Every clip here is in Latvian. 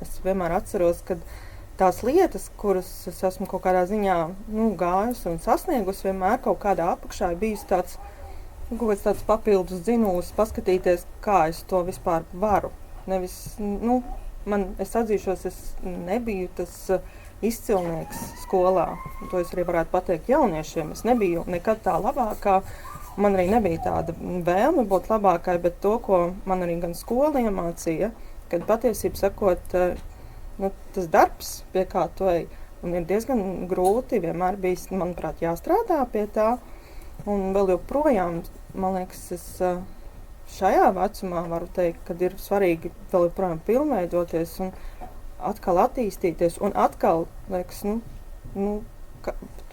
Es vienmēr atceros, ka tās lietas, kuras es esmu kaut kādā ziņā gājusi un sasniegusi, vienmēr kaut kādā apakšā ir bijis tāds papildus dzinūs, paskatīties, kā es to vispār varu. Nevis, es atzīšos, es nebiju tas izcilnieks skolā. To es arī varētu pateikt jauniešiem. Es nebiju nekad tā labākā. Man arī nebija tāda vēlme būt labākai, bet to, ko man arī gan skola iemācīja, kad patiesībā sakot, tas darbs, pie kā tu ej, un ir diezgan grūti, vienmēr bijis, manuprāt, jāstrādā pie tā. Un vēl joprojām, man liekas, es šajā vecumā varu teikt, kad ir svarīgi vēl joprojām pilnveidoties un atkal attīstīties. Un atkal, liekas,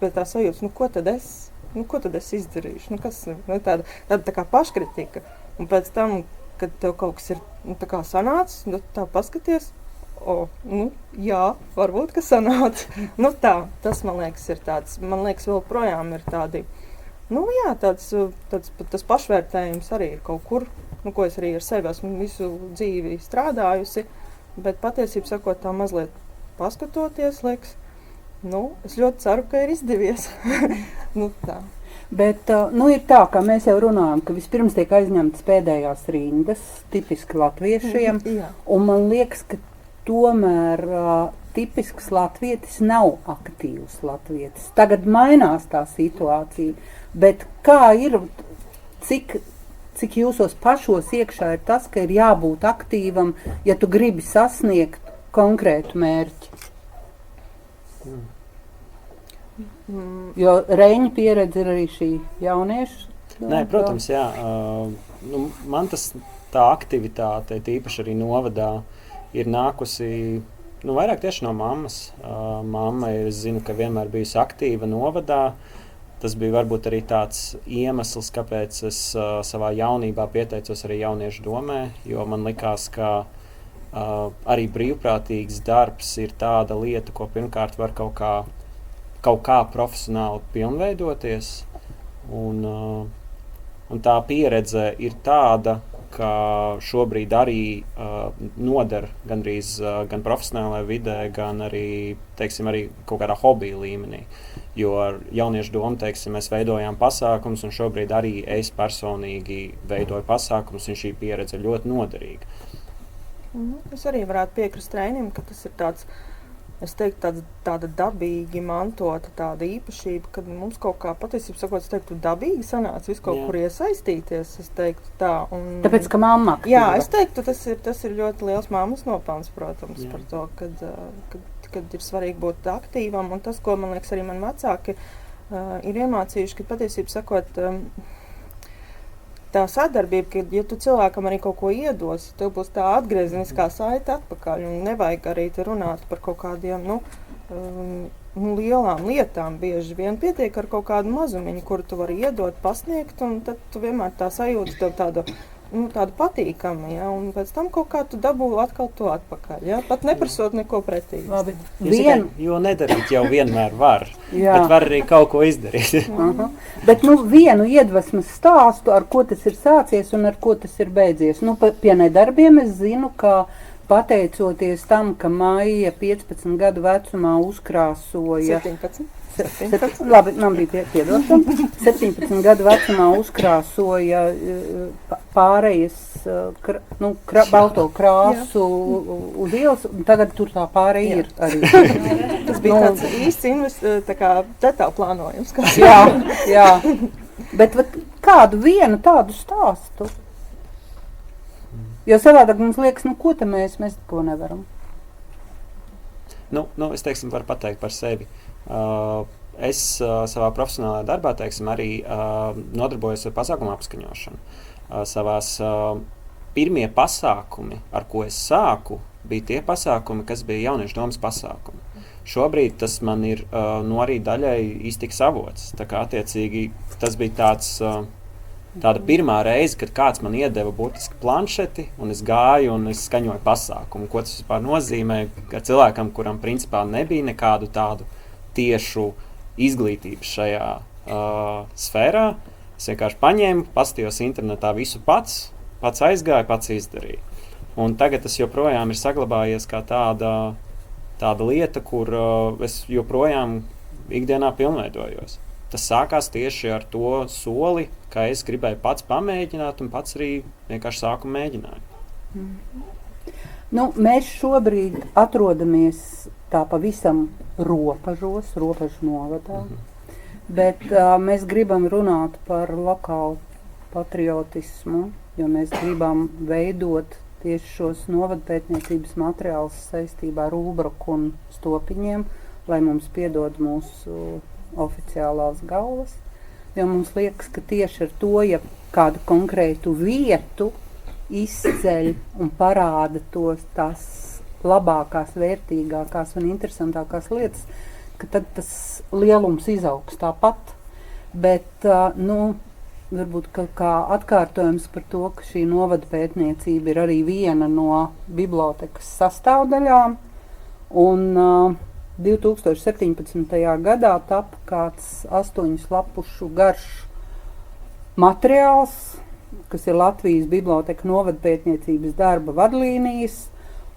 tā sajūta, ko tad es izdarīšu? Tāda tā kā paškritika. Un pēc tam, kad tev kaut kas ir tā kā sanācis, tā paskaties, jā, varbūt, ka sanāca. Tas, man liekas, ir tāds, man liekas, vēl projām ir tādi, tas pašvērtējums arī ir kaut kur, ko es arī ar sevi esmu visu dzīvi strādājusi, bet patiesībā sakot tā mazliet paskatoties, liekas, es ļoti ceru, ka ir izdevies. Tā. Bet ir tā, kā mēs jau runājam, ka vispirms tiek aizņemtas pēdējās rindas, tipiski latviešiem, un man liekas, ka tomēr tipisks latvietis nav aktīvs latvietis. Tagad mainās tā situācija, bet kā ir, cik jūsos pašos iekšā ir tas, ka ir jābūt aktīvam, ja tu gribi sasniegt konkrētu mērķi? Jo Reņa pieredze ir arī šī jauniešu? Nē, protams, jā. Man tā aktivitāte, tīpaši arī novadā, ir nākusi vairāk tieši no mammas. Mamma, es zinu, ka vienmēr bijusi aktīva novadā. Tas bija varbūt arī tāds iemesls, kāpēc es savā jaunībā pieteicos arī jauniešu domē, jo man likās, ka arī brīvprātīgs darbs ir tāda lieta, ko pirmkārt var kaut kā profesionāli pilnveidoties. Un tā pieredze ir tāda, ka šobrīd arī noder gandrīz gan profesionālajā vidē, gan arī, arī kaut kādā hobija līmenī. Jo ar jauniešu domu, mēs veidojām pasākumus, un šobrīd arī es personīgi veidoju pasākumus, un šī pieredze ir ļoti noderīga. Es arī varētu piekrist Reinim, ka tas ir tāds, es teiktu, tāda dabīgi mantota tāda īpašība, kad mums kaut kā patiesībā sakot, es teiktu, dabīgi sanāca visu kaut kur iesaistīties, es teiktu tā. Tāpēc, ka mamma aktīva. Jā, es teiktu, tas ir ļoti liels mammas nopelns, protams, par to, kad ir svarīgi būt aktīvam, un tas, ko, man liekas, arī man vecāki ir iemācījuši, ka patiesībā sakot, tā sadarbība, ka, ja tu cilvēkam arī kaut ko iedos, tev būs tā atgriezeniskā saite atpakaļ, un nevajag arī te runāt par kaut kādiem, lielām lietām. Bieži vien pietiek ar kaut kādu mazumiņu, kuru tu vari iedot, pasniegt, un tad tu vienmēr tā sajūti tev tādu patīkama, ja, un pēc tam kaut kā tu dabū atkal to atpakaļ, ja, pat neprasot neko pretī. Labi. Jo nedarīt jau vienmēr var, bet var arī kaut ko izdarīt. Bet vienu iedvesmas stāstu, ar ko tas ir sācies un ar ko tas ir beidzies. Pie nedarbiem es zinu, ka pateicoties tam, ka Maija 15 gadu vecumā uzkrāsoja... 17. Labi, man bija piedošana. 17 gadu vecumā uzkrāsoja pārējas balto krāsu uz ielas, un tagad tur tā pārēja ir arī. Tas bija tāds īsts detālu plānojums. Jā. Bet kādu vienu tādu stāstu? Jo savādāk mums liekas, ko te mēs ko nevaram. Es varu pateikt par sevi. Es savā profesionālajā darbā, arī nodarbojos ar pasākumu apskaņošanu. Savās pirmie pasākumi, ar ko es sāku, bija tie pasākumi, kas bija jauniešu domas pasākumi. Šobrīd tas man ir arī daļai iztiks avots. Tā kā attiecīgi tas bija tāda pirmā reize, kad kāds man iedeva burtiski planšeti, un es gāju un es skaņoju pasākumu. Ko tas vispār nozīmē, ka cilvēkam, kuram principā nebija nekādu tādu tiešu izglītības šajā sfērā, es vienkārši paņēmu, paskatījos internetā visu pats aizgāju, pats izdarīju. Un tagad tas joprojām ir saglabājies kā tāda lieta, kur es joprojām ikdienā pilnveidojos. Tas sākās tieši ar to soli, ka es gribēju pats pamēģināt, un pats arī vienkārši sāku mēģinājumu. Nu, mēs šobrīd atrodamies tā pavisam robežu novadā, bet mēs gribam runāt par lokālu patriotismu, jo mēs gribam veidot tieši šos novadpētniecības materiālus saistībā ar Ulbruku un Stopiņiem, lai mums piedod mūsu oficiālās galvas. Jo mums liekas, ka tieši ar to, ja kādu konkrētu vietu izceļ un parāda tās labākās, vērtīgākās un interesantākās lietas, ka tad tas lielums izaugs tāpat. Bet, varbūt kā atkārtojums par to, ka šī novada pētniecība ir arī viena no bibliotekas sastāvdaļām. Un 2017. gadā tapa kāds 8 lapušu garš materiāls, kas ir Latvijas biblioteka novadpētniecības darba vadlīnijas,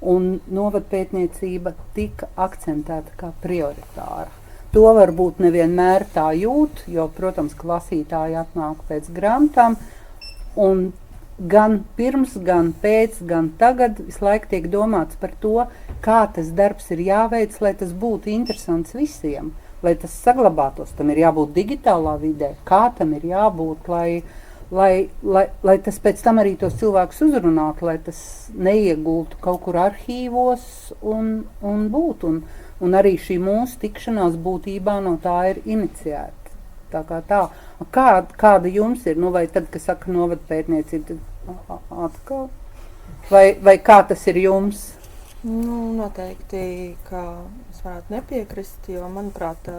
un novadpētniecība tika akcentēta kā prioritāra. To varbūt nevienmēr tā jūt, jo, protams, lasītāji atnāk pēc grāmatām, un gan pirms, gan pēc, gan tagad visu laiku tiek domāts par to, kā tas darbs ir jāveic, lai tas būtu interesants visiem, lai tas saglabātos, tam ir jābūt digitālā vidē, kā tam ir jābūt, lai tas pēc tam arī tos cilvēkus uzrunātu, lai tas neiegultu kaut kur arhīvos un būtu. Un arī šī mūsu tikšanās būtībā no tā ir iniciēta. Tā kā tā. Kāda jums ir? Vai tad, kad saka novadpētniecība, tad atkal? Vai kā tas ir jums? Noteikti, ka es varētu nepiekrist, jo, manuprāt,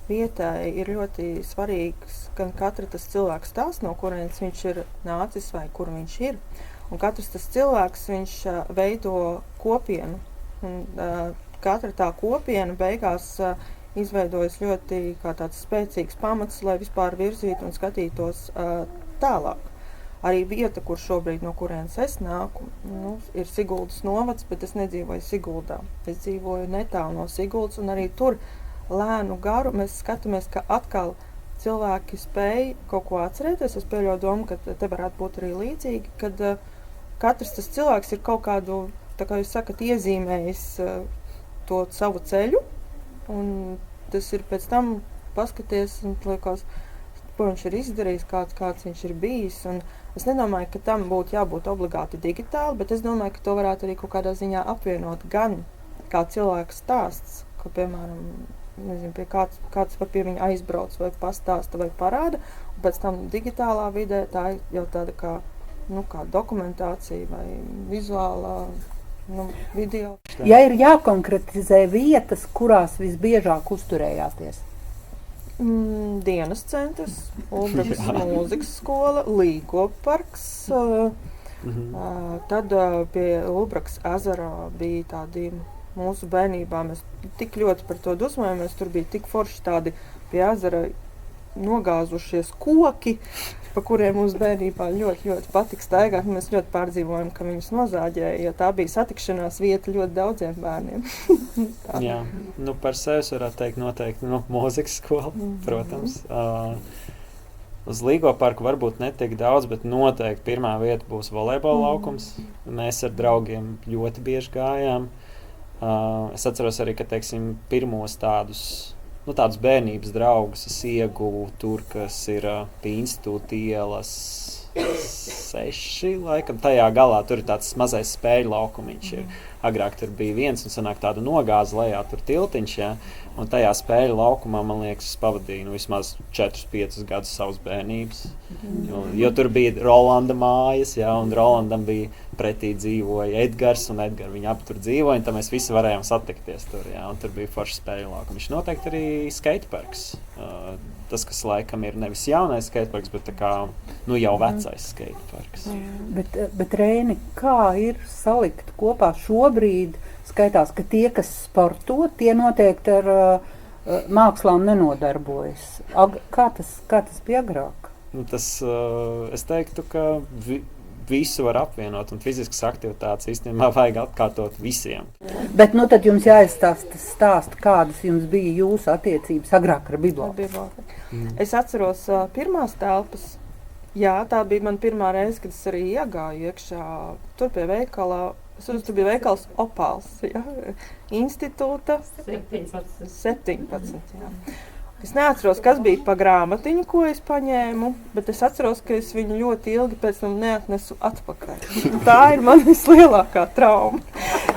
vietai ir ļoti svarīgs gan katra tas cilvēks stāsts, no kurienes viņš ir nācis vai kur viņš ir. Un katrs tas cilvēks, viņš veido kopienu. Un, katra tā kopiena beigās izveidojas ļoti kā tāds spēcīgs pamats, lai vispār virzītu un skatītos tālāk. Arī vieta, kur šobrīd no kurienes es nāku, ir Siguldas novads, bet es nedzīvoju Siguldā. Es dzīvoju netālu no Siguldas, un arī tur lēnu garu mēs skatāmies, ka atkal cilvēki spēj kaut ko atcerēties. Es pieļauju domu, ka te varētu būt arī līdzīgi, kad katrs tas cilvēks ir kaut kādu, tā kā jūs sakat, iezīmējis to savu ceļu, un tas ir pēc tam paskaties un liekas, ko viņš ir izdarījis, kāds viņš ir bijis. Un es nedomāju, ka tam būtu jābūt obligāti digitāli, bet es domāju, ka to varētu arī kaut kādā ziņā apvienot gan kā cilvēka stāsts, ka, piemēram, nezinu, kāds var pie viņa aizbrauc vai pastāsta vai parāda, un pēc tam digitālā vidē tā ir jau tāda kā dokumentācija vai vizuālā video. Ja ir jākonkretizē vietas, kurās visbiežāk uzturējāties? Dienas centrs, Ulbrukas mūzikas skola, Līgo parks, tad pie Ulbrukas ezera bija tādi mūsu bērnībā, mēs tik ļoti par to dusmojamies, tur bija tik forši tādi pie ezera nogāzušies koki, pa kuriem mums bērnībā ļoti, ļoti patika staigāt. Mēs ļoti pārdzīvojam, ka viņus nozāģēja, jo tā bija satikšanās vieta ļoti daudziem bērniem. Jā, par sevi varētu teikt noteikti mūzikas skola, protams. Uz Līgo parku varbūt netik daudz, bet noteikti pirmā vieta būs volejbola laukums. Mēs ar draugiem ļoti bieži gājām. Es atceros arī, ka, teiksim, pirmos tādus bērnības draugus es ieguvu tur, kas ir pie institūta ielas 6, laikam, tajā galā tur ir tāds mazais spēļu laukumiņš. Agrāk tur bija viens un sanāk tādu nogāzi lejā, tur tiltiņš, jā, un tajā spēļu laukumā, man liekas, es pavadīju vismaz 4-5 gadus savas bērnības, jo tur bija Rolanda mājas, jā, un Rolandam bija pretī dzīvoja Edgars, un Edgars viņa ap tur dzīvoja, un tad mēs visi varējām satikties tur, jā, un tur bija forši spēļu laukumi. Viņš noteikti arī skateparks. Tas, kas laikam ir nevis jaunais skateparks, bet tā kā, jau vecais skateparks. Bet Reini, kā ir salikt kopā šobrīd? Skaitās, ka tie, kas sporto, tie noteikti ar mākslām nenodarbojas. Kā tas bija agrāk? Es teiktu, ka visu var apvienot, un fiziskas aktivitātes īstenībā vajag atkārtot visiem. Bet nu tad jums jāizstāsta, kādas jums bija jūsu attiecības agrāk ar bibliotēku. Es atceros pirmās telpas. Jā, tā bija man pirmā reize, kad es arī iegāju iekšā tur pie veikala. Tur bija veikals Opāls, ja? Institūta 17. Jā. Es neatceros, kas bija pa grāmatiņu, ko es paņēmu, bet es atceros, ka es viņu ļoti ilgi pēc tam neatnesu atpakaļ. Tā ir man vislielākā trauma.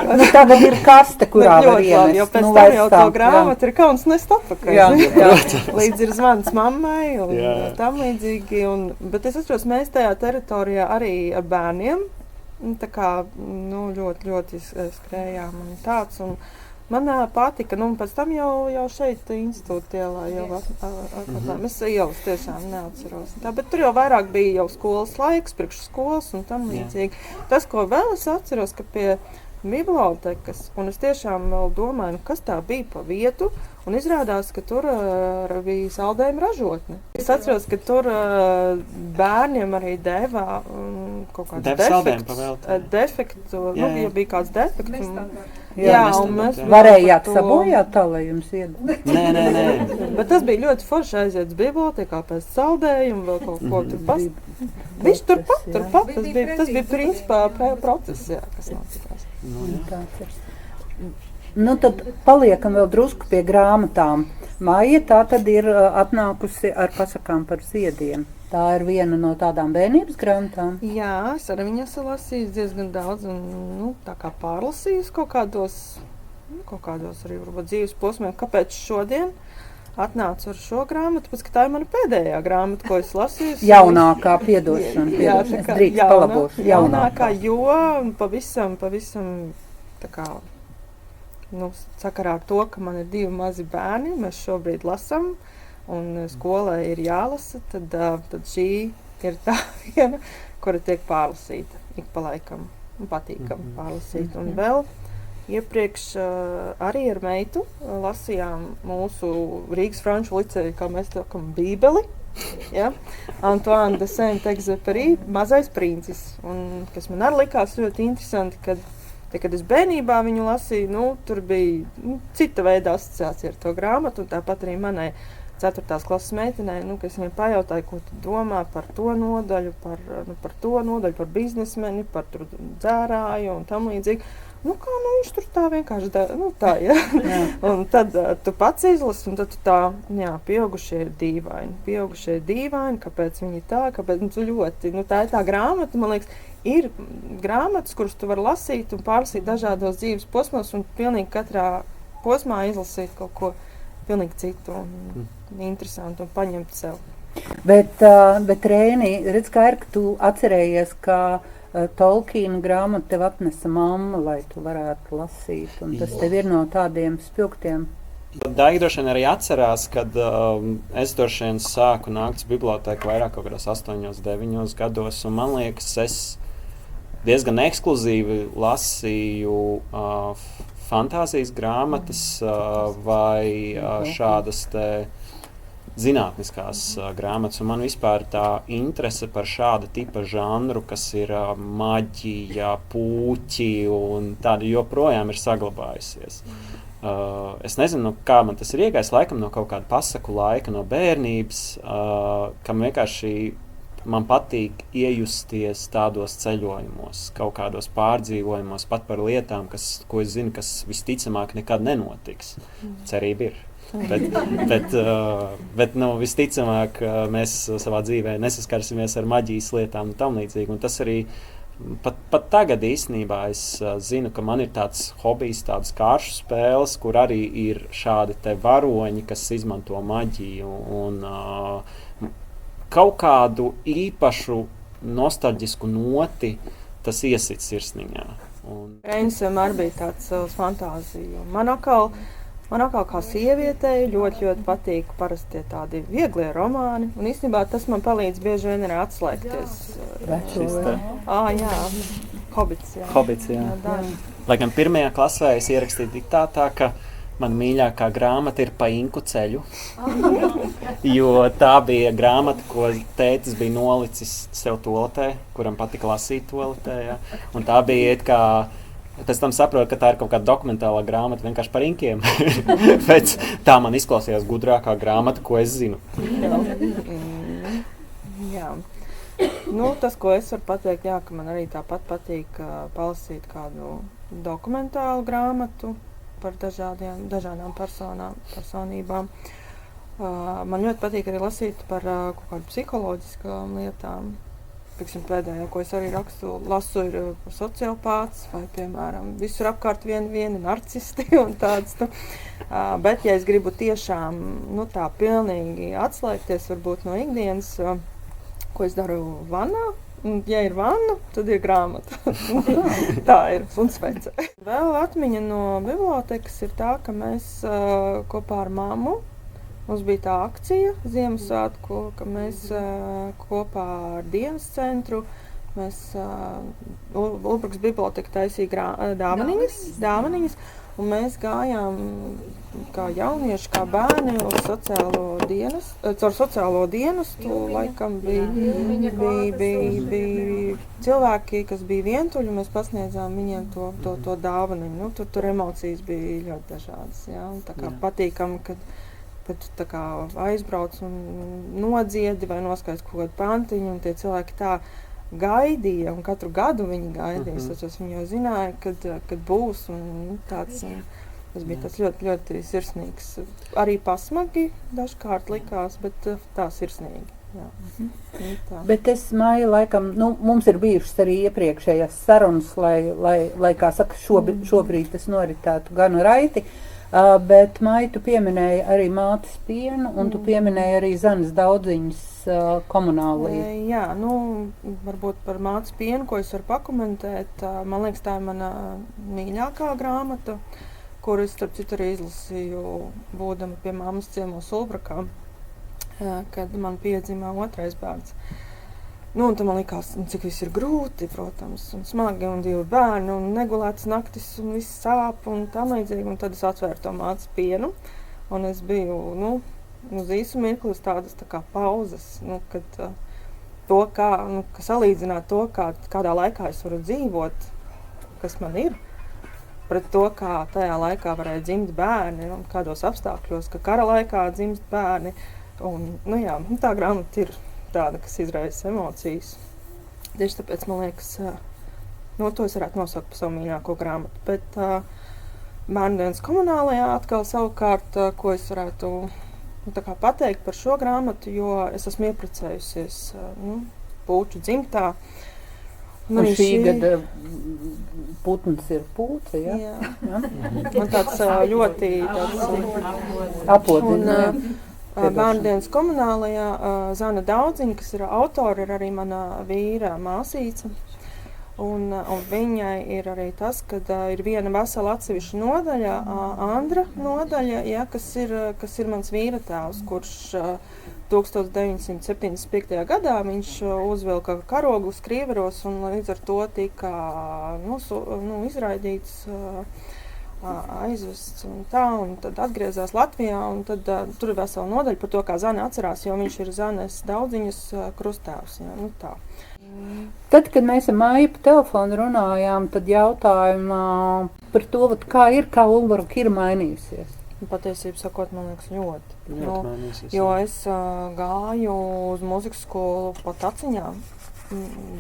Nu, tagad ir kaste, kurā var iemest. Jo pēc tam jau to grāmatu ir kauns nest atpakaļ. Jā. Līdz ir zvans mammai un tam līdzīgi. Bet es atceros, mēs tajā teritorijā arī ar bērniem tā kā ļoti skrējām un tāds. Un man patika, pēc tam jau šeit institūta ielā jau atkārtājām. Es ielas tiešām neatceros. Bet tur jau vairāk bija jau skolas laiks, priekšskolas un tam līdzīgi. Tas, ko vēl es atceros, ka pie bibliotekas, un es tiešām vēl domāju, kas tā bija pa vietu, un izrādās, ka tur bija saldējuma ražotne. Es atceros, ka tur bērniem arī deva kaut kāds defektu, ja bija kāds defekts. Un mēs varējāt sabojāt tā, lai jums iedod? Nē. Bet tas bija ļoti forši aiziet uz bibliotekā pēc saldējumu, vēl kaut ko tur Viņš turpat. Tas bija principā process, kas notikās. Nu, tad paliekam vēl drusku pie grāmatām. Maija tā tad ir atnākusi ar pasakām par ziediem. Tā ir viena no tādām bērnības grāmatām. Jā, es arī viņu esmu lasījis diezgan daudz un tā kā pārlasījis kaut kādos arī varbūt dzīves posmiem. Kāpēc šodien atnācu ar šo grāmatu? Pēc, ka tā ir mana pēdējā grāmata, ko es lasīju. Jaunākā, piedošana. Jā, es drīkst palabošu. Jaunākā, jo pavisam tā kā, sakarā ar to, ka man ir 2 mazi bērni, mēs šobrīd lasam, un skolai ir jālasa, tad šī ir tā viena, kura tiek pārlasīta ik pa laikam. Patīkam pārlasīt. Un vēl iepriekš arī ar meitu lasījām mūsu Rīgas Franču liceja, kā mēs tokam, Bībeli. Ja? Antoine de Saint-Exupéry, Mazais princis. Un, kas man arī likās ļoti interesanti, kad es bērnībā viņu lasīju, tur bija cita veida asociācija ar to grāmatu, un tāpat arī manai 4. klases meitenei, ka es viņai pajautāju, ko tu domā par to nodaļu, par biznesmeni, par dzērāju un tam līdzīgi. Viņš tur tā vienkārši tā, ja. Un tad tu pats izlasi, un tad tu tā, pieaugušie ir dīvaini, kāpēc viņi tā, kāpēc tu ļoti, tā ir tā grāmata, man liekas, ir grāmatas, kuras tu vari lasīt un pārlasīt dažādos dzīves posmos, un pilnīgi katrā posmā izlasīt kaut ko pilnīgi citu un interesantu un paņemt sev. Bet Rēni, redz, ka tu atcerējies, ka Tolkiena grāmatu tev atnesa mamma, lai tu varētu lasīt, un tas tev ir no tādiem spilgtiem. Daigi droši vien arī atcerās, kad es droši vien sāku nākt uz bibliotēku vairāk kaut kādos 8, 9 gados, un man liekas, es diezgan ekskluzīvi lasīju fantāzijas grāmatas vai šādas te zinātniskās grāmatas, un man vispār tā interese par šāda tipa žanru, kas ir maģija, puķi un tāda joprojām ir saglabājusies. Es nezinu, kā man tas ir iegājis, laikam no kaut kāda pasaku laika, no bērnības, kam vienkārši man patīk iejusties tādos ceļojumos, kaut kādos pārdzīvojumos, pat par lietām, ko es zinu, kas visticamāk nekad nenotiks. Cerība ir. Bet visticamāk mēs savā dzīvē nesaskarsimies ar maģijas lietām un tam līdzīgi. Un tas arī pat tagad īstenībā es zinu, ka man ir tāds hobijs, tādas kāršu spēles, kur arī ir šādi te varoņi, kas izmanto maģiju un kaut kādu īpašu nostalģisku noti tas iesit sirsniņā. Reinis vienmēr bija tāds fantāzija. Man atkal kā sievietei ļoti patīk parasti tādi vieglie romāni, un īstenībā tas man palīdz bieži vien arī atslēgties. Hobits, jā. Lai gan 1. klasē es ierakstīju diktātā, ka mana mīļākā grāmata ir Pa inku ceļu, jo tā bija grāmata, ko tētis bija nolicis sev toaletē, kuram patika lasīt toaletē, ja? Un tā bija it kā, pēc tam saprotu, ka tā ir kaut kāda dokumentālā grāmata vienkārši par inkiem, bet tā man izklausījās gudrākā grāmata, ko es zinu. Jā. Nu, tas, ko es varu pateikt, jā, ka man arī tāpat patīk palasīt kādu dokumentālu grāmatu par dažādām personībām. Man ļoti patīk arī lasīt par kaut kādu psiholoģiskām lietām. Pieksim, pēdējā, ko es arī lasu, ir sociopāts vai, piemēram, visur apkārt vieni narcisti un tāds. Bet, ja es gribu tiešām, tā pilnīgi atslēgties varbūt no ikdienas, ko es daru vannā, ja ir vanna, tad ir grāmata. Tā ir un svece. Vēl atmiņa no bibliotekas ir tā, ka mēs kopā ar mammu, mums bija tā akcija Ziemassvētku, ka mēs kopā ar dienas centru, mēs Ulbrukas biblioteka taisīja dāvaniņas, un mēs gājām kā jaunieši, kā bērni uz caur sociālo dienestu, laikam bija cilvēki, kas bija vientuļi, mēs pasniedzām viņiem to dāvaniņu. Tur emocijas bija ļoti dažādas, jā, un tā kā patīkam, kad tā kā aizbrauc un nodziedi vai noskaidrs kaut kādu pantiņu, un tie cilvēki tā gaidīja, un katru gadu viņi gaidīja. Viņi jau zināja, kad būs, un tāds, tas bija tas ļoti, ļoti sirsnīgs. Arī pasmagi dažkārt likās, bet tā sirsnīgi. Jā. Tā. Bet es māju, laikam, mums ir bijušas arī iepriekšējās sarunas, lai kā saka, šobrīd tas noritētu gan raiti. Bet, Maija, tu pieminēji arī mātes pienu, un tu pieminēji arī Zanes Daudziņas komunāliju. Jā, varbūt par mātes pienu, ko es varu pakomentēt. Man liekas, tā ir mana mīļākā grāmata, kuru es, starp citu, arī izlasīju, būdama pie mammas ciemos Ulbrukā, kad man piedzima otrais bērns. Un tad man likās, cik viss ir grūti, protams, un smagi, un 2 bērni, un negulētas naktis, un viss sāp, un tam līdzīgi. Un tad es atvēru to mātes pienu, un es biju, uz īsu mirkli uz tādas tā kā pauzes, kad salīdzināt to, kādā laikā es varu dzīvot, kas man ir, pret to, kā tajā laikā varēja dzimt bērni, un kādos apstākļos, ka kara laikā dzimst bērni. Un, tā grāmata ir tāda, kas izraisa emocijas. Tieši tāpēc, man liekas, to es varētu nosaukt par savu mīļāko grāmatu. Bet Bērndienas komunālajā atkal savukārt, ko es varētu pateikt par šo grāmatu, jo es esmu ieprecējusies Pūču dzimtā. Un šī gada putns ir pūce, ja? Jā. Man tāds ļoti apodzina. Bērndienas komunālajā Zana Daudziņa, kas ir autora, ir arī mana vīra māsīca. Un viņai ir arī tas, ka ir viena vesela atsevišķa nodaļa, Andra nodaļa, ja, kas ir mans vīra tēvs, kurš 1975. gadā viņš uzvilka karogu uz Krieveros un līdz ar to tika izraidīts, aizvests un tā, un tad atgriezās Latvijā, un tad tur ir vesela nodaļa par to, kā Zane atcerās, jo viņš ir Zanes Daudziņas krusttēvs, jā, tā. Tad, kad mēs ar Maiju pa telefonu runājām, tad jautājumā par to, kā Ulbruka ir mainījusies. Patiesībā sakot, man liekas, Ļoti. Jo es gāju uz mūzikas skolu pa taciņām,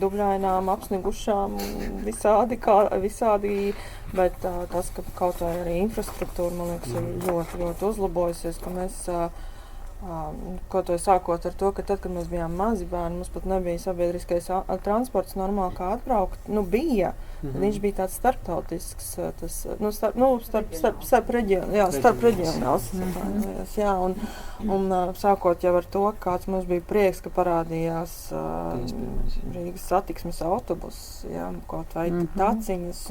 dubļainām, apsnigušām, visādi, bet tas, ka kaut vai arī infrastruktūra, man liekas, ir ļoti, ļoti uzlabojusies, ka mēs, kaut vai sākot ar to, ka tad, kad mēs bijām mazi bērni, mums pat nebija sabiedriskais transports normāli kā atbraukt, bija. Viņš bija tāds starptautisks, starp reģionāls. Jā, un sākot jau ar to, kāds mums bija prieks, ka parādījās Rīgas satiksmes autobus, jā, kaut vai taciņas.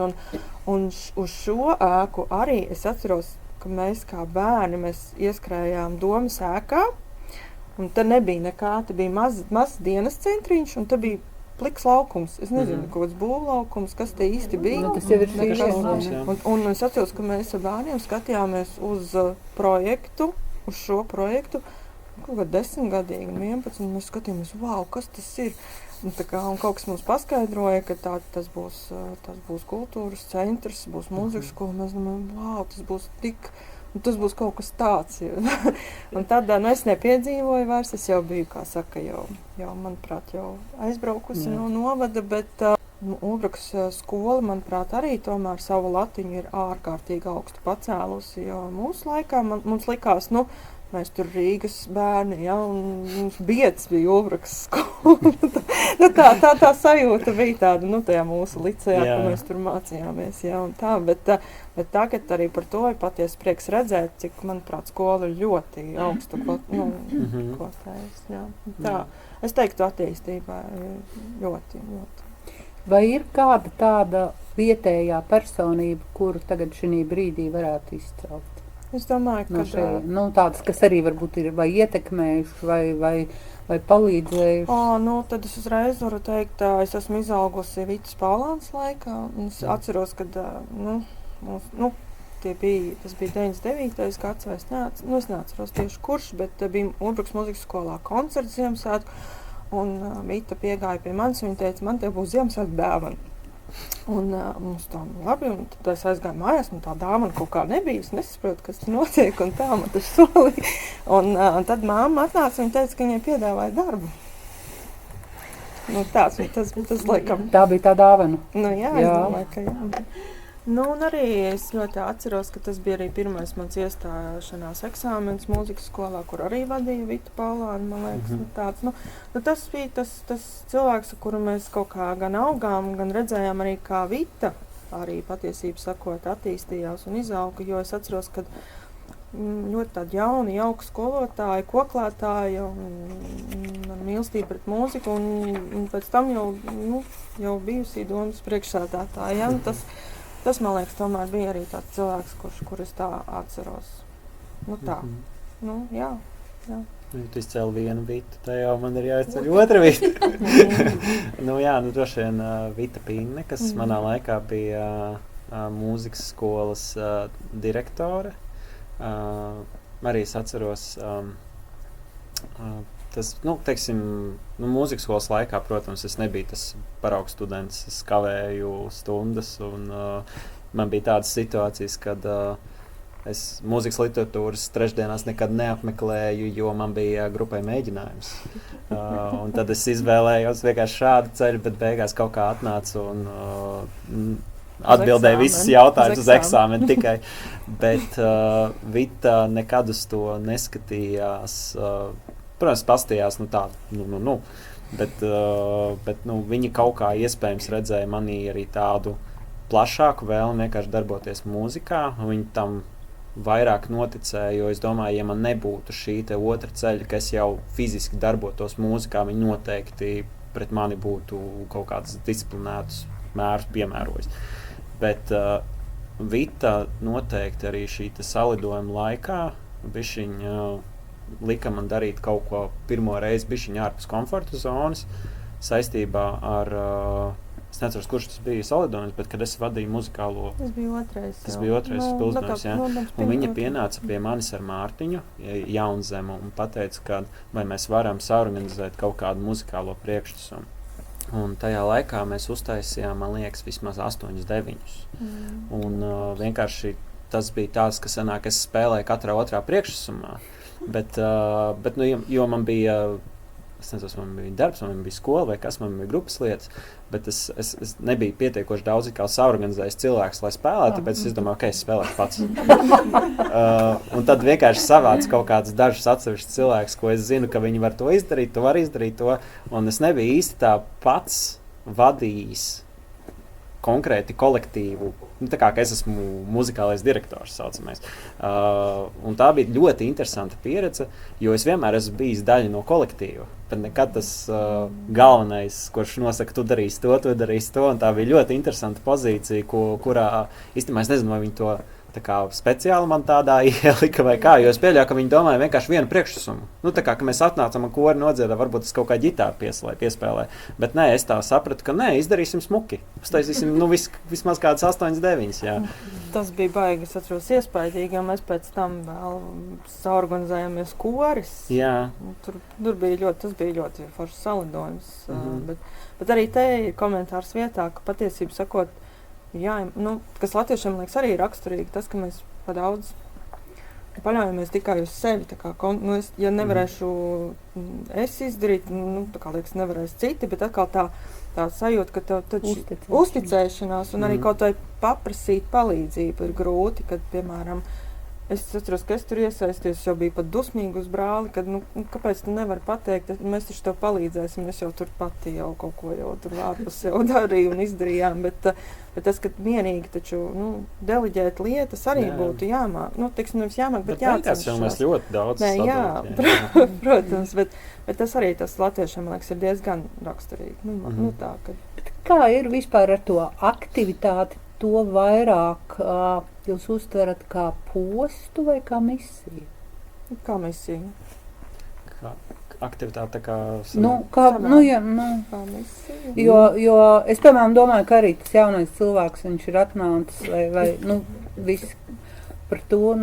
Un uz šo ēku arī es atceros, ka mēs kā bērni ieskrējām Domas ēkā, un te nebija nekā, te bija mazs dienas centriņš, un te bija pliks laukums. Es nezinu, kaut kāds būvlaukums, kas te īsti bija. Tas jau ir šīs. Un es atceros, ka mēs ar bērniem skatījāmies uz projektu, uz šo projektu, kaut kā 10-gadīgi un 11, mēs skatījāmies, wow, kas tas ir? Un kaut kas mums paskaidroja, ka tas būs kultūras centrs, būs mūzikas skola. Mēs domājam, wow, tas būs tik, tas būs kaut kas tāds. Un tad es nepiedzīvoju vairs, es jau biju, kā saka, jau manuprāt, jau aizbraukusi no novada, bet Ulbrukas skola, manuprāt, arī tomēr savu latiņu ir ārkārtīgi augstu pacēlusi, jo mūsu laikā mums likās, mēs tur Rīgas bērni, un mums biedrs bija Ulbrukas skola. Tā sajūta bija tāda, tajā mūsu licejā, ka mēs tur mācījāmies, un tā, bet tagad arī par to ir patiesi prieks redzēt, cik, manuprāt, skola ir ļoti augstu kvotējas, Tā, es teiktu, attīstībā ļoti, ļoti. Vai ir kāda tāda vietējā personība, kuru tagad šī brīdī varētu izcelt? Es domāju, ka tādas, kas arī varbūt ir vai ietekmējuši, vai palīdzējuši. Tad es uzreiz varu teikt, es esmu izaugusi Vitas Paulānas laikā, un es atceros, kad, tas bija 99. gads, vai es neatceros tieši kurš, bet bija Ulbrukas mūzikas skolā koncerts Ziemassvētku, un Vita piegāja pie manis, un viņa teica, man te būs Ziemassvētku dāvana. Un mums tā labi, un tad es aizgāju mājās, un tā dāvana kaut kā nebija, es nesaprotu, kas tur notiek, un tā man tas solīja. Un tad mamma atnāca, un teica, ka viņai piedāvāja darbu. Tas laikam. Tā bija tā dāvana? Jā, es domāju, ka jā. Un arī es ļoti atceros, ka tas bija arī pirmais mans iestāšanās eksāmens mūzikas skolā, kur arī vadīja Vita Paulāna, man liekas. Tas bija tas cilvēks, ar kuru mēs kaut kā gan augām, gan redzējām arī kā Vita arī patiesību sakot attīstījās un izauga, jo es atceros, ka ļoti tādi jauni, jauki skolotāji, koklētāji un mīlestība pret mūziku un pēc tam jau bijusī domas priekšsēdētāja. Tas, man liekas, tomēr bija arī tāds cilvēks, kur es tā atceros. Tā. Jā. Tu izcēli vienu Vitu, tā jau man ir jāizceļ otra Vita. Droši vien Vita Pinne, kas manā laikā bija mūzikas skolas direktore. Arī es atceros, tas, mūzikas skolas laikā, protams, es nebiju tas paraugs students, es kavēju stundas, un man bija tādas situācijas, kad es mūzikas literatūras trešdienās nekad neapmeklēju, jo man bija grupai mēģinājums. Un tad es izvēlējos vienkārši šādu ceļu, bet beigās kaut kā atnācu un atbildēju visus jautājumus uz eksāmenu tikai. Bet Vita nekad uz to neskatījās. Protams, pastījās, bet viņi kaut kā iespējams redzēja manī arī tādu plašāku vēlmi vienkārši darboties mūzikā. Viņi tam vairāk noticēja, jo es domāju, ja man nebūtu šī te otra ceļa, ka es jau fiziski darbotos mūzikā, viņi noteikti pret mani būtu kaut kāds disciplinētus mērus piemērojis. Bet Vita noteikti arī šī salidojuma laikā bišķiņ lika man darīt kaut ko pirmo reizi bišķiņ ārpus komforta zonas saistībā ar, es neceros, kurš tas bija salidojums, bet kad es vadīju muzikālo... Tas bija otrais. Tas bija otrais pilsdojums, jā. Un viņa pienāca pie manis ar Mārtiņu Jaunzemu un pateica, ka vai mēs varam saorganizēt kaut kādu muzikālo priekšnesumu. Un tajā laikā mēs uztaisījām, man liekas, vismaz 8-9. Un vienkārši tas bija tās, ka sanāk, es spēlēju katrā otrā priekšnesumā. Bet jo man bija, es nezinu, man bija darbs, man bija skola vai kas, man bija grupas lietas, bet es nebiju pietiekoši daudz kā saorganizējis cilvēks, lai spēlētu, tāpēc es domāju, ok, es spēlēšu pats. Un tad vienkārši savāc kaut kādus dažus atsevišķus cilvēkus, ko es zinu, ka viņi var to izdarīt, tu vari izdarīt to, un es nebiju īsti tā pats vadījis konkrēti kolektīvu, tā kā es esmu muzikālais direktors, saucamais. Un tā bija ļoti interesanta pieredze, jo es vienmēr esmu bijis daļa no kolektīva, bet nekad tas galvenais, kurš nosaka, tu darīsi to, un tā bija ļoti interesanta pozīcija, kurā īstenībā es nezinu, vai viņi to tā kā speciāli man tādā ielika vai kā, jo es pieļauju, ka viņi domāja vienkārši vienu priekšnesumu. Nu, tā kā, ka mēs atnācam un kori nodziedam, varbūt tas kaut kā ģitāru piespēlē. Bet nē, es tā sapratu, ka nē, izdarīsim smuki. Uztaisīsim, vismaz kādas 8-9, jā. Tas bija baigi, es atceros iespaidīgi, jo mēs pēc tam vēl saorganizējāmies koris. Jā. Tas bija ļoti foršs salidojums. Bet arī te ir komentārs vietā, ka patiesību sakot, jā, kas latviešiem liekas arī raksturīgi, tas, ka mēs pa daudz paļaujamies tikai uz sevi. Tā kā, ja nevarēšu es izdarīt, tā kā liekas, nevarēs citi, bet atkal tā sajūta, ka tev taču uzticēšanās un arī kaut vai paprasīt palīdzību ir grūti, kad, piemēram, es atceros, ka es tur iesaisties, jau biju pat dusmīgi uz brāli, kad, kāpēc tu nevari pateikt, mēs taču tev palīdzēsim, es jau tur pati jau kaut ko jau tur ārpus jau darīju un izdarījām, bet tas, ka mierīgi taču, deleģēt lietas arī būtu jāmāk, nevis jāmāk, bet jācenšas. Bet mēs ļoti daudz sadot. Protams, bet tas arī tas latviešiem, man liekas, ir diezgan raksturīgi. Tā, kad... Kā ir vispār ar to aktivitāti? To vairāk jūs uztverat kā postu vai kā misiju? Kā misiju. Kā aktivitāte, kā kā misiju. Jo es, piemēram, domāju, ka arī tas jaunais cilvēks, viņš ir atnācis vai viss par to,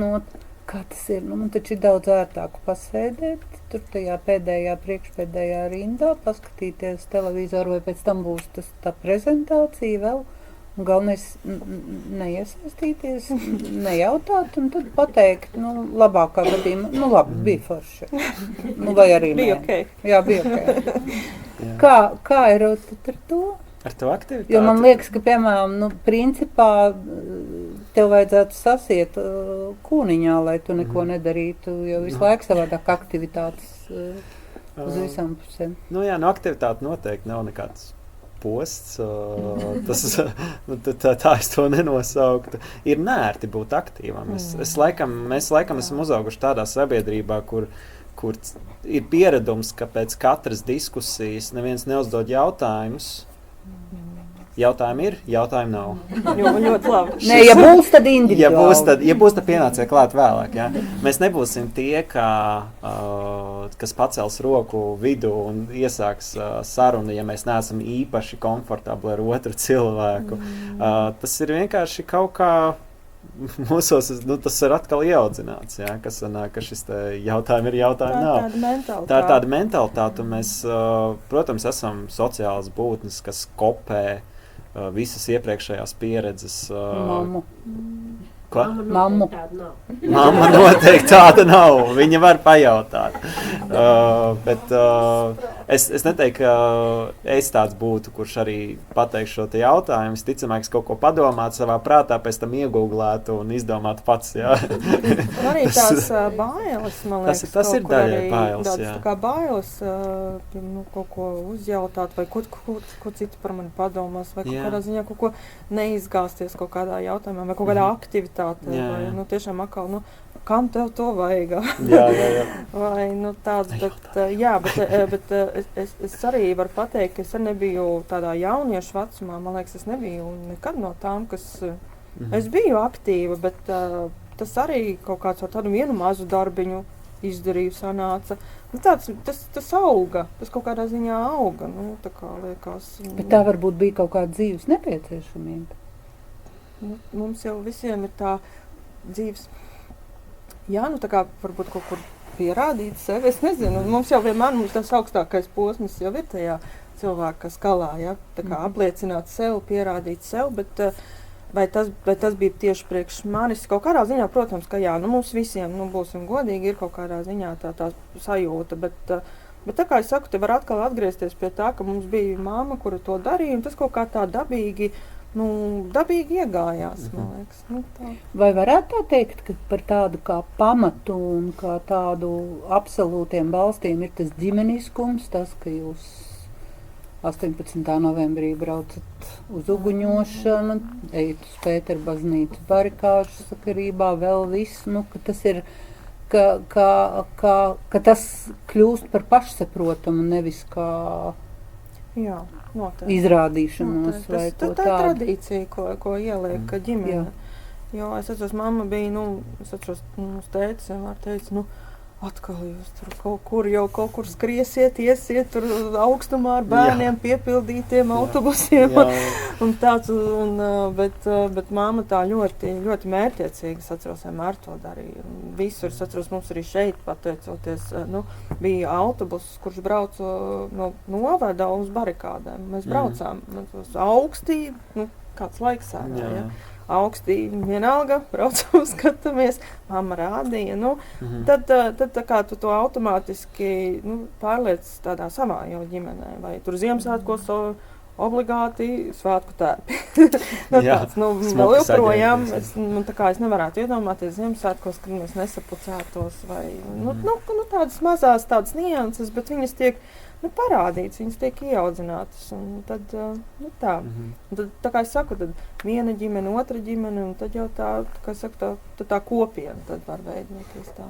kā tas ir. Man taču ir daudz ērtāk pasēdēt, tur tajā priekšpēdējā rindā, paskatīties televizoru, vai pēc tam būs tā prezentācija vēl. Galvenais neiesaistīties, nejautāt un tad pateikt, labākā gadījumā, labi, bija forši. Vai arī bija okay. Jā, bija ok. Kā ir ar to? Ar to aktivitāti? Jo man liekas, ka, piemēram, principā tev vajadzētu sasiet kūniņā, lai tu neko nedarītu, jo visu laiku savādāk aktivitātes uz visām pusēm. Aktivitāte noteikti nav nekāds posts, tā es to nenosauktu. Ir nērti būt aktīvam. Mēs laikam esam uzauguši tādā sabiedrībā, kur ir pieredums, ka pēc katras diskusijas neviens neuzdod jautājumus. Jautājumi ir, jautājumi nav. Ļoti labi. Nē, ja būs, tad individuāli. Ja būs, tad pienāciet klāt vēlāk. Ja? Mēs nebūsim tie, kas pacels roku vidū un iesāks sarunu, ja mēs neesam īpaši komfortabli ar otru cilvēku. Tas ir vienkārši kaut kā mūsos, tas ir atkal ieaudzināts, ja? Ka šis jautājumi ir, jautājumi nav. Tā ir tāda mentalitāte. Mēs, protams, esam sociālas būtnes, kas kopē visas iepriekšējās pieredzes. Mammu. Ko? Mammu. Mamma noteikti tāda nav. Viņa var pajautāt. Bet es neteiktu, ka es tāds būtu, kurš arī pateikšu šo te jautājumu. Visticamāk, es kaut ko padomātu savā prātā, pēc tam iegūglētu un izdomātu pats. Jā. Arī tās bailes, man liekas. Tas ir daļai bailes, jā. Tā kā bailes kaut ko uzjautāt vai ko citu par mani padomās vai kaut kādā ziņā kaut ko neizgāsties kaut kādā jautājumā vai kaut kādā aktivitātē. Vai tiešām atkal, kam tev to vajag? Jā. Vai tāds, bet es arī varu pateikt, ka es arī nebiju tādā jauniešu vecumā, man liekas, es nebiju nekad no tām, kas es biju aktīva, bet tas arī kaut kāds ar tādu vienu mazu darbiņu izdarīju sanāca. Tas auga, tas kaut kādā ziņā auga, tā kā liekas. Bet tā varbūt bija kaut kāda dzīves nepieciešamība. Mums jau visiem ir tā dzīves, tā kā varbūt kaut kur pierādīt sevi, es nezinu, mums jau vienmēr tas augstākais posms jau ir tajā cilvēka skalā, tā kā apliecināt sevi, pierādīt sevi, bet vai tas bija tieši priekš manis, kaut kādā ziņā, protams, ka mums visiem, būsim godīgi, ir kaut kādā ziņā tā sajūta, bet tā kā es saku, te var atkal atgriezties pie tā, ka mums bija mamma, kura to darīja, un tas kaut kā tā dabīgi iegājās, man liekas. Tā. Vai varētu tā teikt, ka par tādu kā pamatu un kā tādu absolūtiem balstīm ir tas ģimeniskums, tas, ka jūs 18. novembrī braucat uz uguņošanu, ejat uz Pētera baznīcas barikāžu sakarībā, vēl viss, ka tas ir, ka tas kļūst par pašsaprotamu, nevis kā noteikti. Izrādīšanos noteikti. Vai ko tādu. Tā ir tradīcija, ko ieliek ģimene. Jo es atceros, mamma bija, es atceros, mums tētis vienmēr teica, atkal jūs tur kaut kur skriesiet, iesiet tur augstumā ar bērniem, piepildītiem autobusiem. Un tāds, bet mamma tā ļoti, ļoti mērķiecīgi, es atceros, vienmēr to darīja. Visur, es atceros, mums arī šeit, pateicoties, bija autobus, kurš brauca no novada uz barikādēm. Mēs braucām uz augstī, kāds laiks ārā, ja. Augstī vienalga, braucam, skatāmies, mamma rādīja, tad tā kā tu to automātiski pārliec tādā savā jau ģimenē, vai tur Ziemassvētkos obligāti svētku tērpi. Tāds, vēl joprojām, es nevarētu iedomāties Ziemassvētkos, kad mēs nesapucētos, vai, tādas mazās tādas nianses, bet viņas tiek parādīts, viņas tiek ieaudzinātas, un tad, tā. Un tad, tā kā es saku, tad viena ģimene, otra ģimene, un tad jau tā kopiena tad var veidot tā.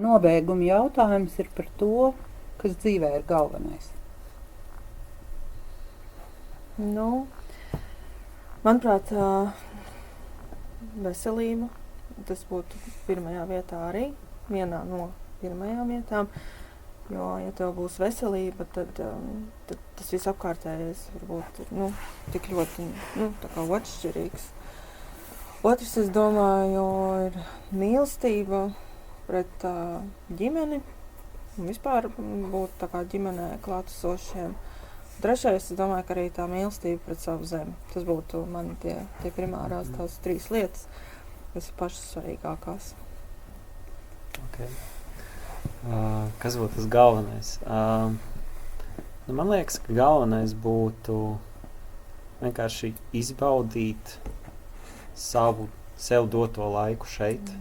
Nobeiguma jautājums ir par to, kas dzīvē ir galvenais. Manuprāt, veselība, tas būtu pirmajā vietā arī, vienā no pirmajām vietām. Jo, ja tev būs veselība, tad tas viss apkārtējais varbūt ir tik ļoti tā kā atšķirīgs. Otrs, es domāju, ir mīlestība pret ģimeni un vispār būt tā kā ģimenē klātesošiem. Trešais, es domāju, ka arī tā mīlestība pret savu zemi. Tas būtu mani tie primārās tās 3 lietas, kas ir pašas svarīgākās. Okay. Kas būtu tas galvenais? Man liekas, ka galvenais būtu vienkārši izbaudīt sev doto laiku šeit.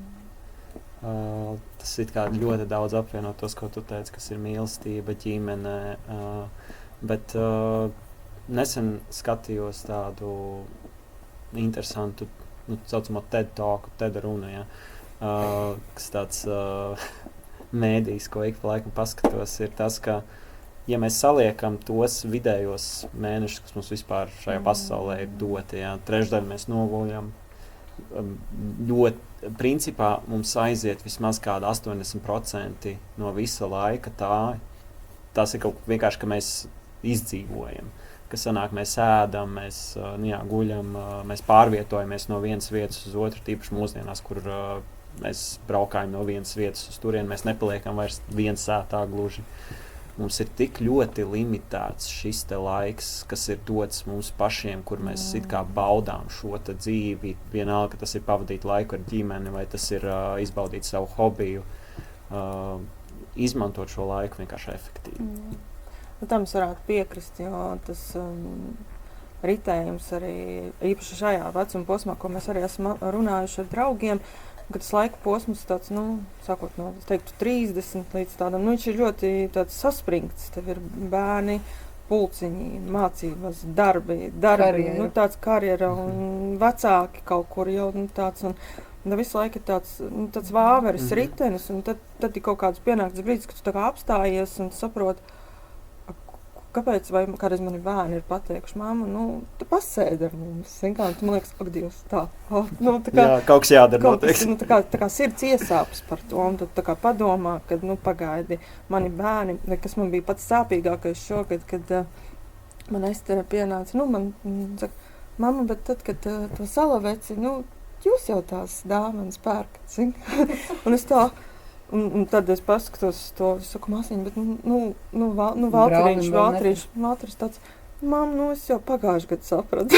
Tas ir kā ļoti daudz apvienot tos, ko tu teici, kas ir mīlestība, ģimene. Bet nesen skatījos tādu interesantu, saucamo TED Talku, TED runu, kas tāds mēdījis, ko ik pa laikam paskatos, ir tas, ka, ja mēs saliekam tos vidējos mēnešus, kas mums vispār šajā pasaulē ir doti, trešdaļu mēs noguļam, ļoti, principā mums aiziet vismaz kāda 80% no visa laika tas ir kaut vienkārši, ka mēs izdzīvojam, ka sanāk, mēs ēdam, mēs guļam, mēs pārvietojamies no vienas vietas uz otru, tīpaši mūsdienās, kur mēs braukājam no vienas vietas uz turieni, mēs nepaliekam vairs viens sētā gluži. Mums ir tik ļoti limitēts šis te laiks, kas ir dots mums pašiem, kur mēs it kā baudām šo te dzīvi. Vienalga, ka tas ir pavadīt laiku ar ģimeni, vai tas ir izbaudīt savu hobiju, izmantot šo laiku vienkārši efektīvi. Tam es varētu piekrist, jo tas ritējums arī īpaši šajā vecuma posmā, ko mēs arī esam runājuši ar draugiem, kad tas laika posms tāds, sākot no, es teiktu, 30 līdz tādam, viņš ir ļoti tāds saspringts. Tev ir bērni, pulciņi, mācības, darbi, tāds karjera un vecāki kaut kur jau tāds, un visu laiku ir tāds vāveris ritenis, un tad ir kaut kāds pienākts brīdis, kad tu tā kā apstājies un saproti, kāpēc, vai kādreiz mani bērni ir pateikuši, mamma, tu pasēdi ar mums, tu man liekas, ak, Dievs, tā. Jā, kaut kas jādara noteikti. Tā kā sirds iesāpes par to, un tad tā kā padomā, kad, pagaidi, mani bērni, kas man bija pats sāpīgākais šogad, kad man Estere pienāca, man saka, mamma, bet tad, kad to salaveci, jūs jau tās dāvanas pērkat, un es tā, un tad es paskatos to, es saku, māsiņa, bet, Valtrīš tāds, mamma, es jau pagājuši gadu sapratu.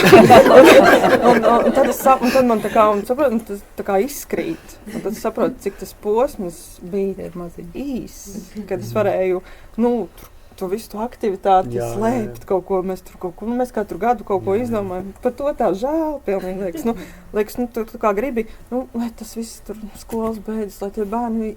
un tad man tā kā izskrīt. Un tad es saprotu, cik tas posms bija īss, kad es varēju, to visu to aktivitāti slēpt kaut ko, mēs katru gadu kaut ko izdomājam. Par to tā žēl, pilnīgi liekas, tu kā gribi, lai tas viss tur skolas beidzas, lai tie bērni,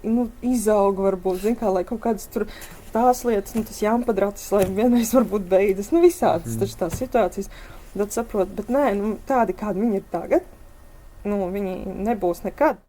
izaug varbūt, lai kaut kādas tur tās lietas, tas jāmpadracis, lai vienreiz varbūt beidzas, visādas taču tās situācijas. Tad saprotu, bet nē, tādi, kādi viņi ir tagad, viņi nebūs nekad.